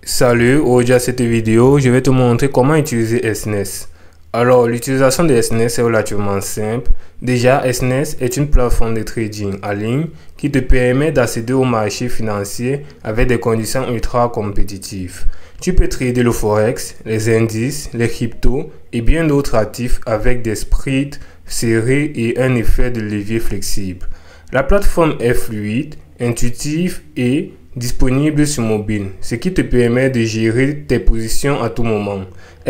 Salut, aujourd'hui à cette vidéo, je vais te montrer comment utiliser SNES. Alors, l'utilisation de SNES est relativement simple. Déjà, SNES est une plateforme de trading en ligne qui te permet d'accéder au marché financier avec des conditions ultra compétitives. Tu peux trader le forex, les indices, les cryptos et bien d'autres actifs avec des spreads serrés et un effet de levier flexible. La plateforme est fluide, intuitive et disponible sur mobile, ce qui te permet de gérer tes positions à tout moment.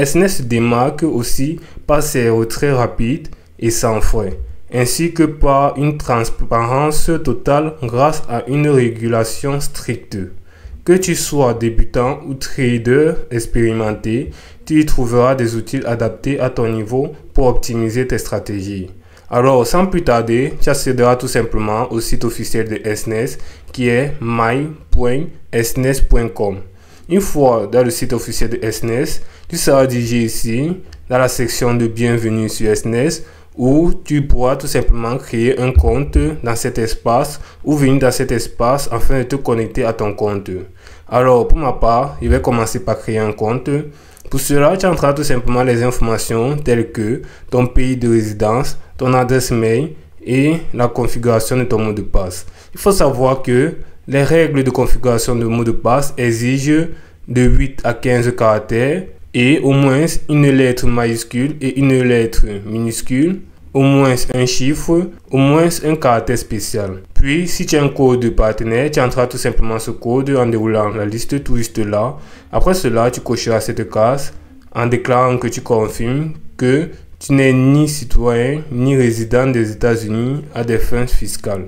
SNES se démarque aussi par ses retraits rapides et sans frais, ainsi que par une transparence totale grâce à une régulation stricte. Que tu sois débutant ou trader expérimenté, tu y trouveras des outils adaptés à ton niveau pour optimiser tes stratégies. Alors, sans plus tarder, tu accéderas tout simplement au site officiel de SNES qui est my.snes.com. Une fois dans le site officiel de SNES, tu seras dirigé ici dans la section de bienvenue sur SNES où tu pourras tout simplement créer un compte dans cet espace ou venir dans cet espace afin de te connecter à ton compte. Alors, pour ma part, je vais commencer par créer un compte. Pour cela, tu entreras tout simplement les informations telles que ton pays de résidence, ton adresse mail et la configuration de ton mot de passe. Il faut savoir que les règles de configuration de mot de passe exigent de 8 à 15 caractères et au moins une lettre majuscule et une lettre minuscule, au moins un chiffre, au moins un caractère spécial. Puis, si tu as un code de partenaire, tu entreras tout simplement ce code en déroulant la liste tout juste là. Après cela, tu cocheras cette case en déclarant que tu confirmes que tu n'es ni citoyen ni résident des États-Unis à des fins fiscales.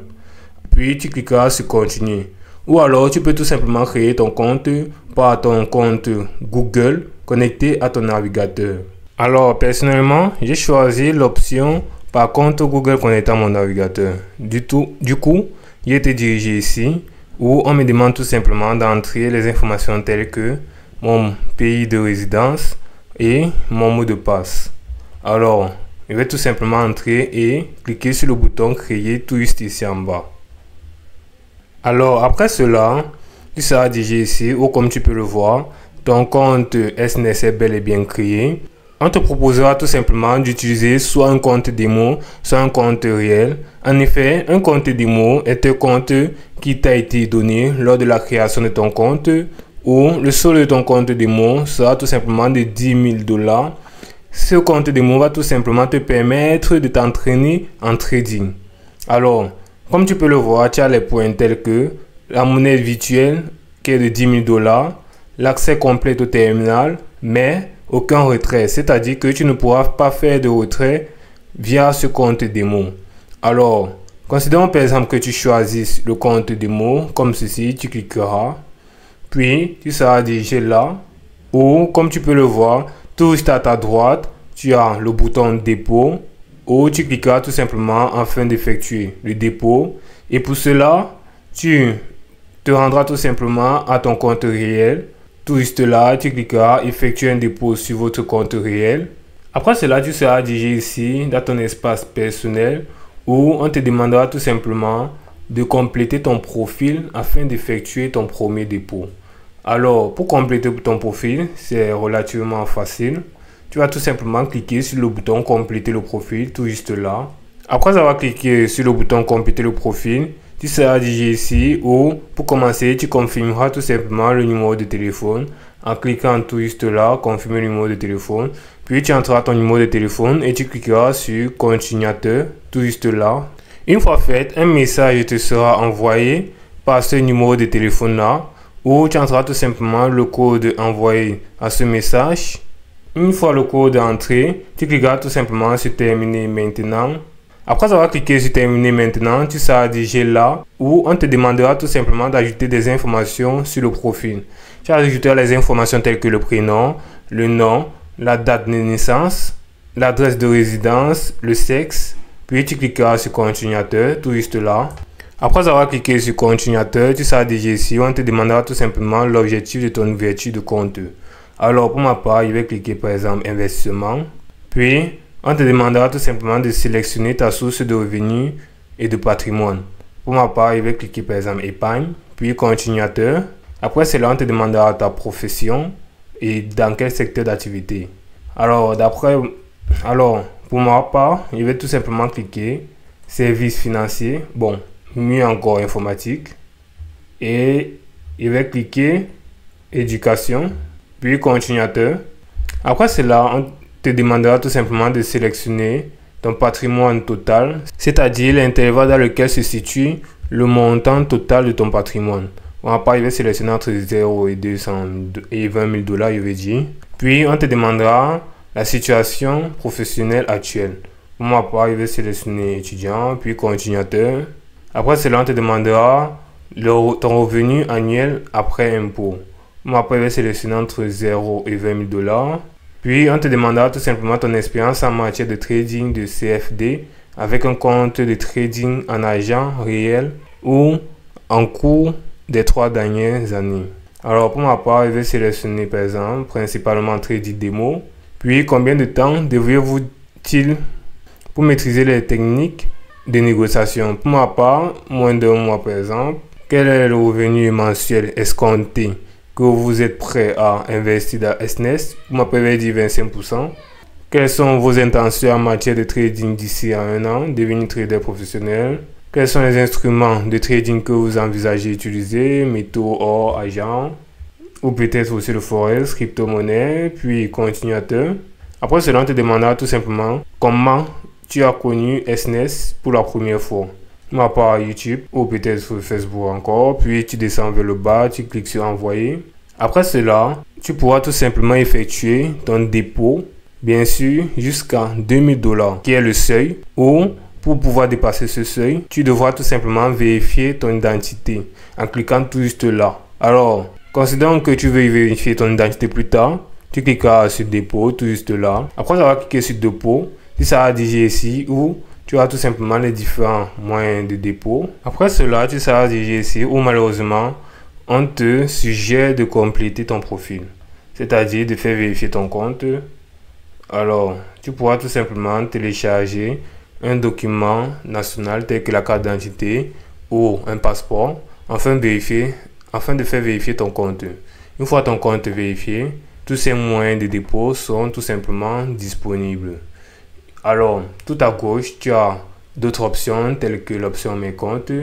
Puis, tu cliqueras sur continuer. Ou alors, tu peux tout simplement créer ton compte par ton compte Google connecté à ton navigateur. Alors, personnellement, j'ai choisi l'option par compte Google connecté à mon navigateur. Du coup, j'ai été dirigé ici où on me demande tout simplement d'entrer les informations telles que mon pays de résidence et mon mot de passe. Alors, je vais tout simplement entrer et cliquer sur le bouton créer tout juste ici en bas. Alors, après cela, tu seras dirigé ici où, comme tu peux le voir, ton compte SNES est bel et bien créé. On te proposera tout simplement d'utiliser soit un compte démo, soit un compte réel. En effet, un compte démo est un compte qui t'a été donné lors de la création de ton compte où le solde de ton compte démo sera tout simplement de 10 000 $. Ce compte démo va tout simplement te permettre de t'entraîner en trading. Alors, comme tu peux le voir, tu as les points tels que la monnaie virtuelle qui est de 10 000 $, l'accès complet au terminal, mais aucun retrait, c'est-à-dire que tu ne pourras pas faire de retrait via ce compte démo. Alors, considérons par exemple que tu choisisses le compte démo comme ceci, tu cliqueras, puis tu seras dirigé là, ou comme tu peux le voir, tout juste à ta droite, tu as le bouton dépôt, où tu cliqueras tout simplement afin d'effectuer le dépôt, et pour cela, tu te rendras tout simplement à ton compte réel. Tout juste là, tu cliqueras effectuer un dépôt sur votre compte réel. Après cela, tu seras dirigé ici dans ton espace personnel où on te demandera tout simplement de compléter ton profil afin d'effectuer ton premier dépôt. Alors, pour compléter ton profil, c'est relativement facile. Tu vas tout simplement cliquer sur le bouton compléter le profil tout juste là. Après avoir cliqué sur le bouton compléter le profil, tu seras dirigé ici où, pour commencer, tu confirmeras tout simplement le numéro de téléphone en cliquant tout juste là, confirmer le numéro de téléphone. Puis tu entreras ton numéro de téléphone et tu cliqueras sur continuateur tout juste là. Une fois fait, un message te sera envoyé par ce numéro de téléphone là où tu entreras tout simplement le code envoyé à ce message. Une fois le code entré, tu cliqueras tout simplement sur terminer maintenant. Après avoir cliqué sur terminer maintenant, tu seras dirigé là où on te demandera tout simplement d'ajouter des informations sur le profil. Tu ajouteras les informations telles que le prénom, le nom, la date de naissance, l'adresse de résidence, le sexe, puis tu cliqueras sur continuateur tout juste là. Après avoir cliqué sur continuateur, tu seras dirigé ici où on te demandera tout simplement l'objectif de ton ouverture de compte. Alors pour ma part, je vais cliquer par exemple investissement, puis on te demandera tout simplement de sélectionner ta source de revenus et de patrimoine. Pour ma part, je vais cliquer par exemple épargne, puis continuateur. Après cela, on te demandera ta profession et dans quel secteur d'activité. Alors, pour ma part, je vais tout simplement cliquer services financiers, bon, mieux encore informatique, et je vais cliquer éducation, puis continuateur. Après cela, on te demandera tout simplement de sélectionner ton patrimoine total, c'est-à-dire l'intervalle dans lequel se situe le montant total de ton patrimoine. Pour ma part, je vais sélectionner entre 0 et 200 et 20 000 dollars, je vais dire. Puis, on te demandera la situation professionnelle actuelle. Pour ma part, je vais sélectionner étudiant, puis continuateur. Après cela, on te demandera ton revenu annuel après impôt. Pour ma part, je vais sélectionner entre 0 et 20 000 dollars. Puis, on te demandera tout simplement ton expérience en matière de trading de CFD avec un compte de trading en argent réel ou en cours des 3 dernières années. Alors, pour ma part, je vais sélectionner par exemple principalement trading démo. Puis, combien de temps devriez-vous-t-il pour maîtriser les techniques de négociation? Pour ma part, moins d'un mois par exemple. Quel est le revenu mensuel escompté que vous êtes prêt à investir dans SNES? Pour ma part, je vais dire 25%. Quelles sont vos intentions en matière de trading d'ici à 1 an, devenir trader professionnel? Quels sont les instruments de trading que vous envisagez d'utiliser? Métaux, or, argent, ou peut-être aussi le forex, crypto-monnaie, puis continuateur. Après cela, on te demandera tout simplement comment tu as connu SNES pour la première fois. Ma part YouTube ou peut-être sur Facebook encore. Puis tu descends vers le bas, tu cliques sur envoyer. Après cela, tu pourras tout simplement effectuer ton dépôt, bien sûr, jusqu'à 2000 dollars, qui est le seuil. Ou pour pouvoir dépasser ce seuil, tu devras tout simplement vérifier ton identité en cliquant tout juste là. Alors, considérons que tu veux vérifier ton identité plus tard, tu cliqueras sur dépôt, tout juste là. Après avoir cliqué sur dépôt, tu seras dirigé ici où tu as tout simplement les différents moyens de dépôt. Après cela, tu seras dirigé ici où malheureusement, on te suggère de compléter ton profil, c'est-à-dire de faire vérifier ton compte. Alors, tu pourras tout simplement télécharger un document national tel que la carte d'identité ou un passeport afin de faire vérifier ton compte. Une fois ton compte vérifié, tous ces moyens de dépôt sont tout simplement disponibles. Alors, tout à gauche, tu as d'autres options telles que l'option Mes comptes,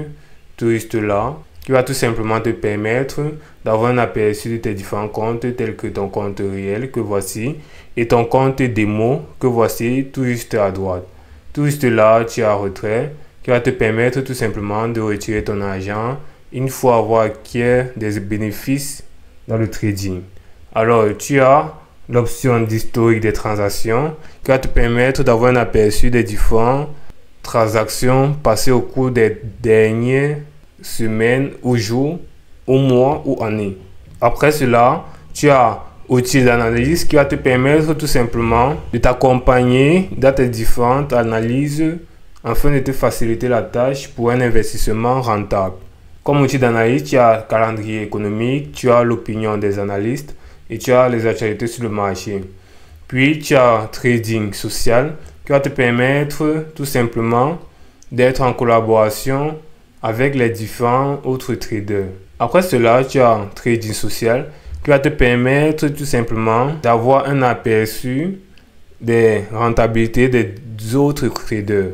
tout juste là, qui va tout simplement te permettre d'avoir un aperçu de tes différents comptes tels que ton compte réel que voici et ton compte démo que voici tout juste à droite. Tout juste là, tu as retrait qui va te permettre tout simplement de retirer ton argent une fois avoir acquis des bénéfices dans le trading. Alors, tu as l'option d'historique des transactions qui va te permettre d'avoir un aperçu des différentes transactions passées au cours des dernières semaines ou jours, ou mois ou années. Après cela, tu as outil d'analyse qui va te permettre tout simplement de t'accompagner dans tes différentes analyses afin de te faciliter la tâche pour un investissement rentable. Comme outil d'analyse, tu as calendrier économique, tu as l'opinion des analystes et tu as les actualités sur le marché. Puis tu as trading social qui va te permettre tout simplement d'être en collaboration avec les différents autres traders. Après cela, tu as trading social qui va te permettre tout simplement d'avoir un aperçu des rentabilités des autres traders.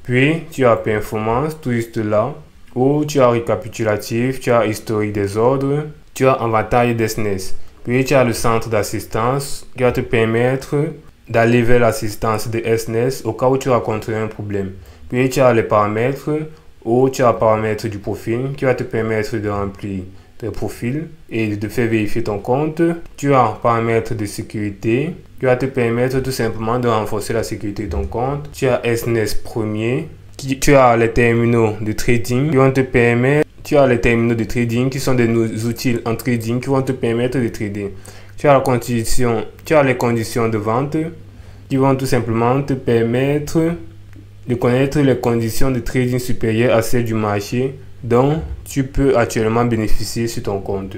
Puis tu as performance tout juste là, où tu as récapitulatif, tu as historique des ordres, tu as inventaire des SNES. Puis tu as le centre d'assistance qui va te permettre d'aller vers l'assistance de SNES au cas où tu rencontres un problème. Puis tu as les paramètres, où tu as paramètres du profil qui va te permettre de remplir tes profils et de faire vérifier ton compte. Tu as paramètres de sécurité qui va te permettre tout simplement de renforcer la sécurité de ton compte. Tu as SNES premier. Tu as les terminaux de trading qui vont te permettre. Tu as les terminaux de trading qui sont des outils en trading qui vont te permettre de trader. Tu as les conditions de vente qui vont tout simplement te permettre de connaître les conditions de trading supérieures à celles du marché dont tu peux actuellement bénéficier sur ton compte.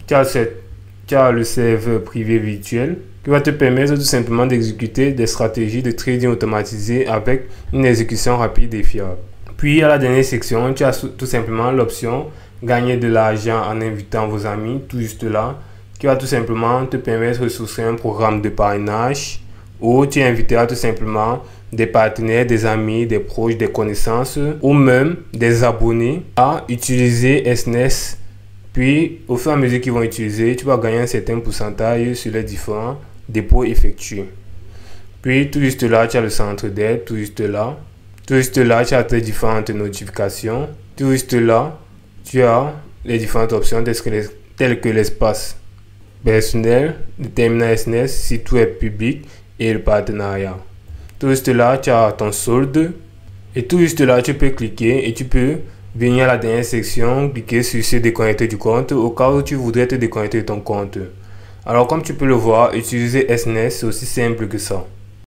Tu as le serveur privé virtuel qui va te permettre tout simplement d'exécuter des stratégies de trading automatisées avec une exécution rapide et fiable. Puis à la dernière section, tu as tout simplement l'option gagner de l'argent en invitant vos amis, tout juste là, qui va tout simplement te permettre de souscrire un programme de parrainage où tu inviteras tout simplement des partenaires, des amis, des proches, des connaissances ou même des abonnés à utiliser SNES. Puis, au fur et à mesure qu'ils vont utiliser, tu vas gagner un certain pourcentage sur les différents dépôts effectués. Puis, tout juste là, tu as le centre d'aide, tout juste là. Tout juste là, tu as tes différentes notifications. Tout juste là, tu as les différentes options telles que l'espace personnel, le terminal SNES, si tout est public et le partenariat. Tout juste là, tu as ton solde. Et tout juste là, tu peux cliquer et tu peux venir à la dernière section, cliquer sur se déconnecter du compte au cas où tu voudrais te déconnecter de ton compte. Alors comme tu peux le voir, utiliser SNES, c'est aussi simple que ça.